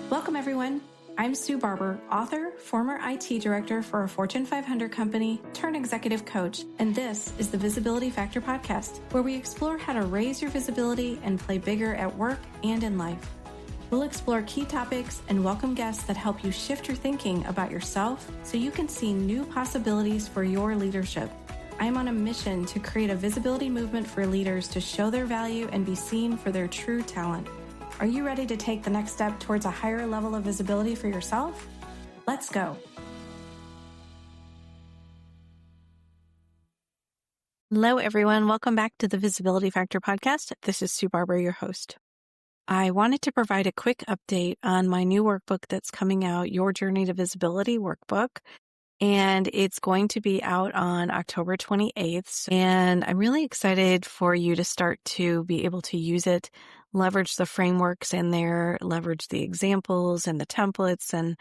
Welcome, everyone. I'm Sue Barber, author, former IT director for a Fortune 500 company, turned executive coach, and this is the Visibility Factor podcast, where we explore how to raise your visibility and play bigger at work and in life. We'll explore key topics and welcome guests that help you shift your thinking about yourself so you can see new possibilities for your leadership. I'm on a mission to create a visibility movement for leaders to show their value and be seen for their true talent. Are you ready to take the next step towards a higher level of visibility for yourself? Let's go. Hello, everyone. Welcome back to the Visibility Factor podcast. This is Sue Barber, your host. I wanted to provide a quick update on my new workbook that's coming out, Your Journey to Visibility workbook. And it's going to be out on October 28th. And I'm really excited for you to start to be able to use it, leverage the frameworks in there, leverage the examples and the templates and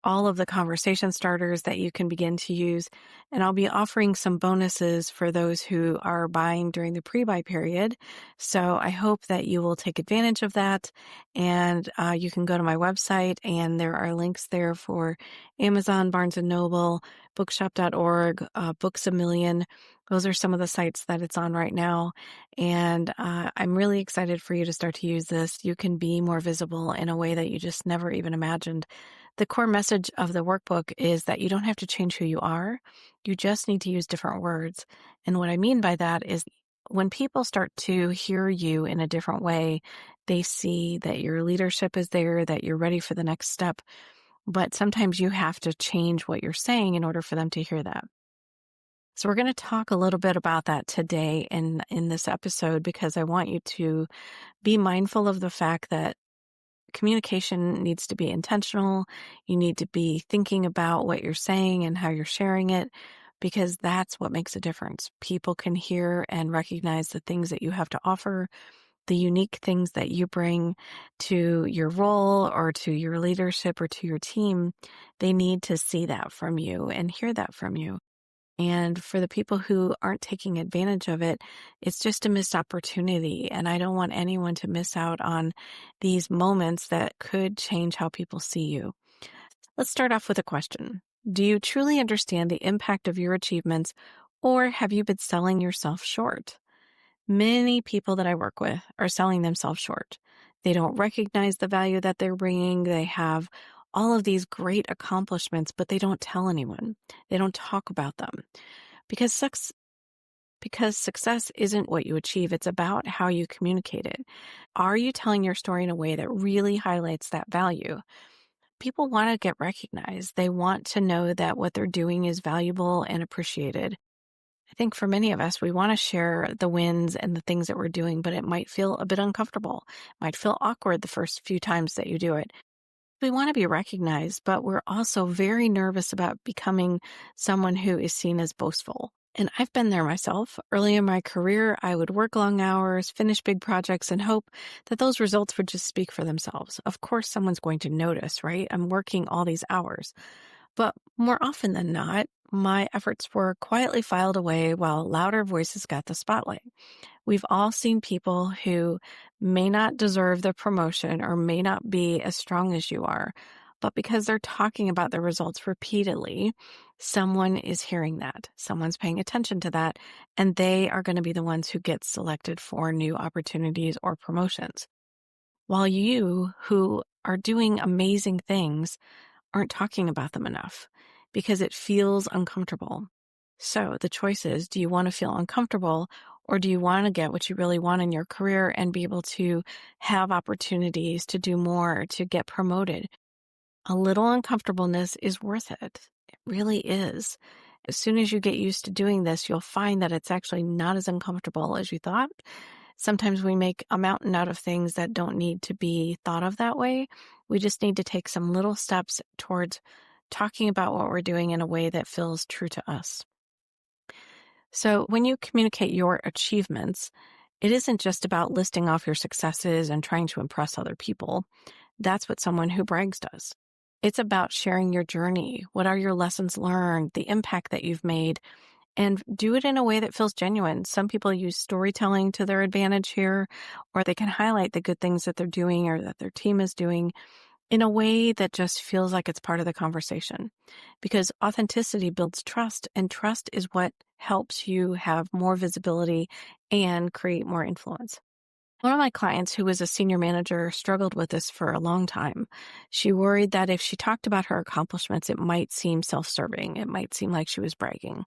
all of the conversation starters that you can begin to use. And I'll be offering some bonuses for those who are buying during the pre-buy period. So I hope that you will take advantage of that. And you can go to my website and there are links there for Amazon, Barnes & Noble, bookshop.org, Books A Million. Those are some of the sites that it's on right now. And I'm really excited for you to start to use this. You can be more visible in a way that you just never even imagined. The core message of the workbook is that you don't have to change who you are. You just need to use different words. And what I mean by that is when people start to hear you in a different way, they see that your leadership is there, that you're ready for the next step. But sometimes you have to change what you're saying in order for them to hear that. So we're going to talk a little bit about that today in this episode because I want you to be mindful of the fact that communication needs to be intentional. You need to be thinking about what you're saying and how you're sharing it because that's what makes a difference. People can hear and recognize the things that you have to offer, the unique things that you bring to your role or to your leadership or to your team. They need to see that from you and hear that from you. And for the people who aren't taking advantage of it, it's just a missed opportunity. And I don't want anyone to miss out on these moments that could change how people see you. Let's start off with a question. Do you truly understand the impact of your achievements, or have you been selling yourself short? Many people that I work with are selling themselves short. They don't recognize the value that they're bringing. They have all of these great accomplishments, but they don't tell anyone. They don't talk about them because success isn't what you achieve. It's about how you communicate it. Are you telling your story in a way that really highlights that value? People want to get recognized. They want to know that what they're doing is valuable and appreciated. I think for many of us, we want to share the wins and the things that we're doing, but it might feel a bit uncomfortable. It might feel awkward the first few times that you do it. We want to be recognized, but we're also very nervous about becoming someone who is seen as boastful. And I've been there myself. Early in my career, I would work long hours, finish big projects, and hope that those results would just speak for themselves. Of course, someone's going to notice, right? I'm working all these hours. But more often than not, my efforts were quietly filed away while louder voices got the spotlight. We've all seen people who may not deserve the promotion or may not be as strong as you are, but because they're talking about the results repeatedly, someone is hearing that, someone's paying attention to that, and they are going to be the ones who get selected for new opportunities or promotions. While you, who are doing amazing things, aren't talking about them enough because it feels uncomfortable. So the choice is, do you want to feel uncomfortable or do you want to get what you really want in your career and be able to have opportunities to do more, to get promoted? A little uncomfortableness is worth it. It really is. As soon as you get used to doing this, you'll find that it's actually not as uncomfortable as you thought. Sometimes we make a mountain out of things that don't need to be thought of that way. We just need to take some little steps towards talking about what we're doing in a way that feels true to us. So when you communicate your achievements, it isn't just about listing off your successes and trying to impress other people. That's what someone who brags does. It's about sharing your journey. What are your lessons learned, the impact that you've made, and do it in a way that feels genuine. Some people use storytelling to their advantage here, or they can highlight the good things that they're doing or that their team is doing. in a way that just feels like it's part of the conversation. Because authenticity builds trust, and trust is what helps you have more visibility and create more influence. One of my clients, who was a senior manager, struggled with this for a long time. She worried that if she talked about her accomplishments, it might seem self-serving. It might seem like she was bragging.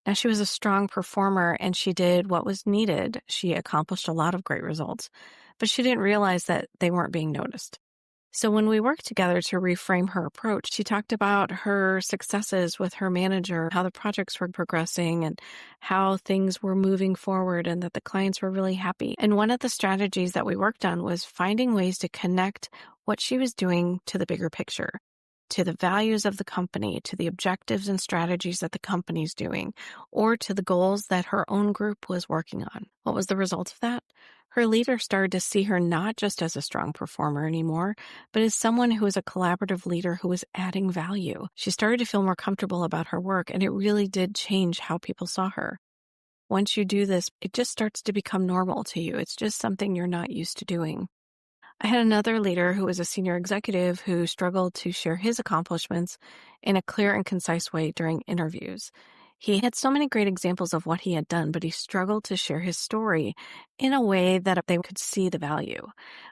Now, she was a strong performer and she did what was needed. She accomplished a lot of great results, but she didn't realize that they weren't being noticed. So when we worked together to reframe her approach, she talked about her successes with her manager, how the projects were progressing and how things were moving forward and that the clients were really happy. And one of the strategies that we worked on was finding ways to connect what she was doing to the bigger picture, to the values of the company, to the objectives and strategies that the company's doing, or to the goals that her own group was working on. What was the result of that? Her leader started to see her not just as a strong performer anymore, but as someone who was a collaborative leader who was adding value. She started to feel more comfortable about her work, and it really did change how people saw her. Once you do this, it just starts to become normal to you. It's just something you're not used to doing. I had another leader who was a senior executive who struggled to share his accomplishments in a clear and concise way during interviews. He had so many great examples of what he had done, but he struggled to share his story in a way that they could see the value.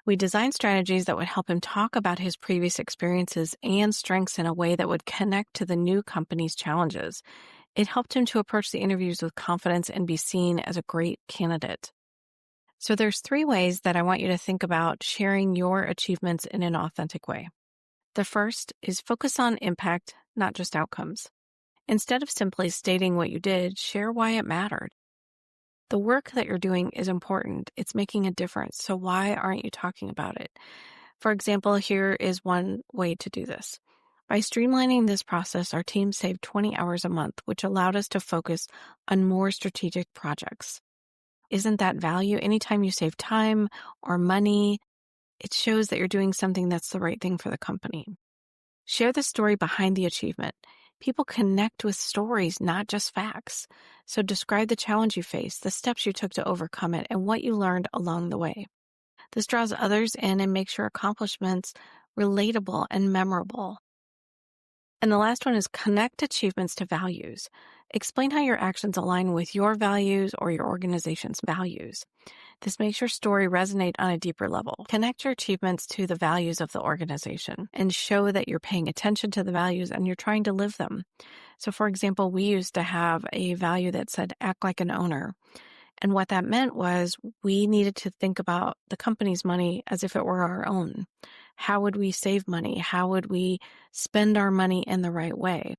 We designed strategies that would help him talk about his previous experiences and strengths in a way that would connect to the new company's challenges. It helped him to approach the interviews with confidence and be seen as a great candidate. So there's 3 ways that I want you to think about sharing your achievements in an authentic way. The first is focus on impact, not just outcomes. Instead of simply stating what you did, share why it mattered. The work that you're doing is important. It's making a difference. So why aren't you talking about it? For example, here is one way to do this. By streamlining this process, our team saved 20 hours a month, which allowed us to focus on more strategic projects. Isn't that value? Anytime you save time or money, it shows that you're doing something that's the right thing for the company. Share the story behind the achievement. People connect with stories, not just facts. So describe the challenge you faced, the steps you took to overcome it, and what you learned along the way. This draws others in and makes your accomplishments relatable and memorable. And the last one is connect achievements to values. Explain how your actions align with your values or your organization's values. This makes your story resonate on a deeper level. Connect your achievements to the values of the organization and show that you're paying attention to the values and you're trying to live them. So, for example, we used to have a value that said, act like an owner. And what that meant was we needed to think about the company's money as if it were our own. How would we save money? How would we spend our money in the right way?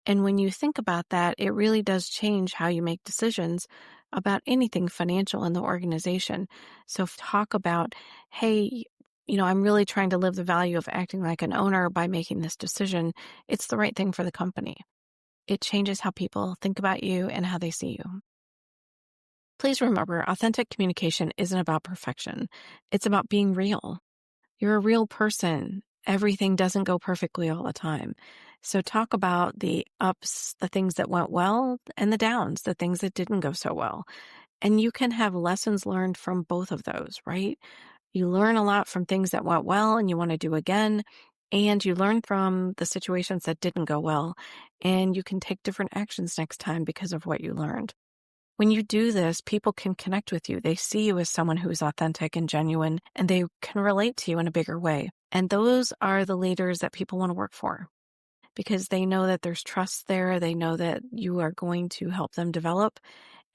And when you think about that, it really does change how you make decisions about anything financial in the organization. So talk about, hey, I'm really trying to live the value of acting like an owner by making this decision. It's the right thing for the company. It changes how people think about you and how they see you. Please remember, authentic communication isn't about perfection. It's about being real. You're a real person. Everything doesn't go perfectly all the time. So talk about the ups, the things that went well, and the downs, the things that didn't go so well. And you can have lessons learned from both of those, right? You learn a lot from things that went well and you want to do again. And you learn from the situations that didn't go well. And you can take different actions next time because of what you learned. When you do this, people can connect with you. They see you as someone who is authentic and genuine, and they can relate to you in a bigger way. And those are the leaders that people want to work for because they know that there's trust there. They know that you are going to help them develop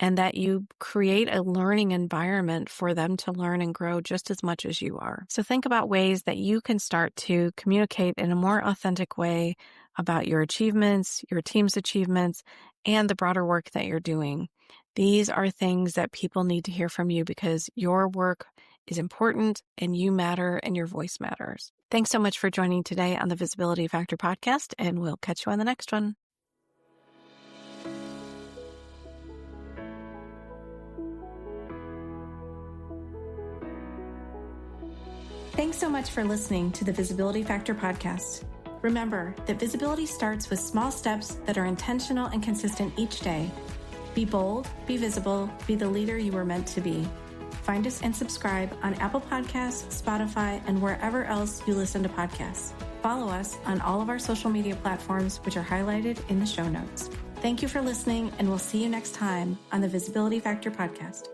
and that you create a learning environment for them to learn and grow just as much as you are. So think about ways that you can start to communicate in a more authentic way about your achievements, your team's achievements, and the broader work that you're doing. These are things that people need to hear from you because your work is important and you matter and your voice matters. Thanks so much for joining today on the Visibility Factor podcast, and we'll catch you on the next one. Thanks so much for listening to the Visibility Factor podcast. Remember that visibility starts with small steps that are intentional and consistent each day. Be bold, be visible, be the leader you were meant to be. Find us and subscribe on Apple Podcasts, Spotify, and wherever else you listen to podcasts. Follow us on all of our social media platforms, which are highlighted in the show notes. Thank you for listening, and we'll see you next time on the Visibility Factor podcast.